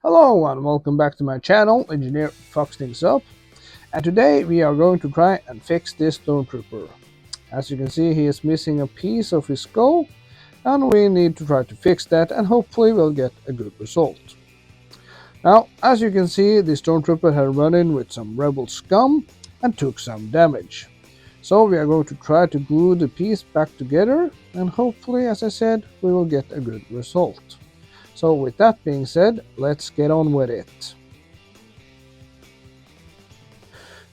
Hello and welcome back to my channel, Engineer Fucks Things Up. And today we are going to try and fix this stormtrooper. As you can see, he is missing a piece of his skull, and we need to try to fix that, and hopefully we'll get a good result. Now, as you can see, the stormtrooper had run in with some rebel scum and took some damage. So we are going to try to glue the piece back together, and hopefully, as I said, we will get a good result. So with that being said, let's get on with it.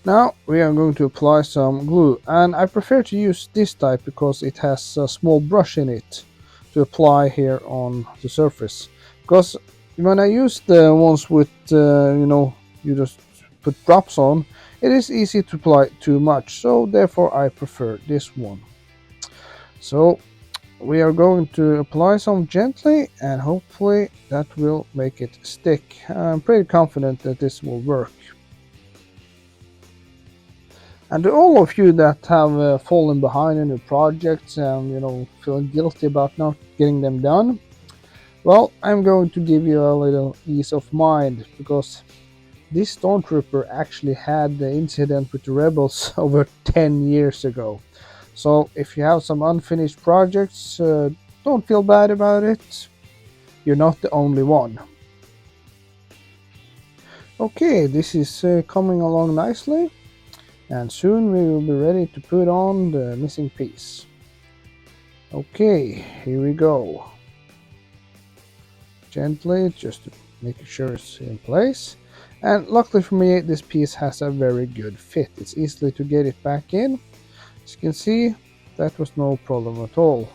Now we are going to apply some glue, and I prefer to use this type because it has a small brush in it to apply here on the surface. Because when I use the ones with you just put drops on, it is easy to apply too much, so therefore I prefer this one. So we are going to apply some gently, and hopefully that will make it stick. I'm pretty confident that this will work. And to all of you that have fallen behind in your projects and feeling guilty about not getting them done, well, I'm going to give you a little ease of mind, because this stormtrooper actually had the incident with the rebels over 10 years ago. So if you have some unfinished projects, don't feel bad about it. You're not the only one. Okay, this is coming along nicely, and soon we will be ready to put on the missing piece. Okay, here we go. Gently, just to make sure it's in place. And luckily for me, this piece has a very good fit. It's easy to get it back in. As you can see, that was no problem at all.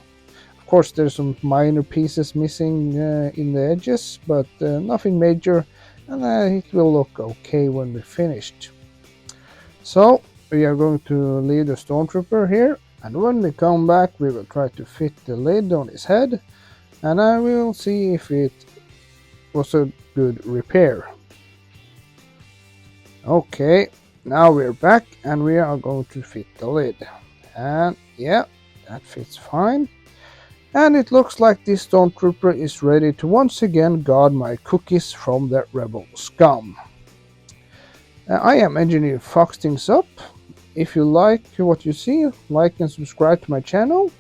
Of course, there's some minor pieces missing in the edges, but nothing major, and it will look okay when we're finished. So we are going to leave the stormtrooper here, and when we come back we will try to fit the lid on his head, and I will see if it was a good repair. Okay, now we're back and we are going to fit the lid. And yeah, that fits fine. And it looks like this stormtrooper is ready to once again guard my cookies from that rebel scum. I am Engineer Fucks Things Up. If you like what you see, like and subscribe to my channel,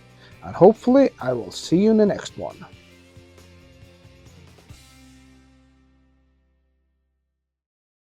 and hopefully I will see you in the next one.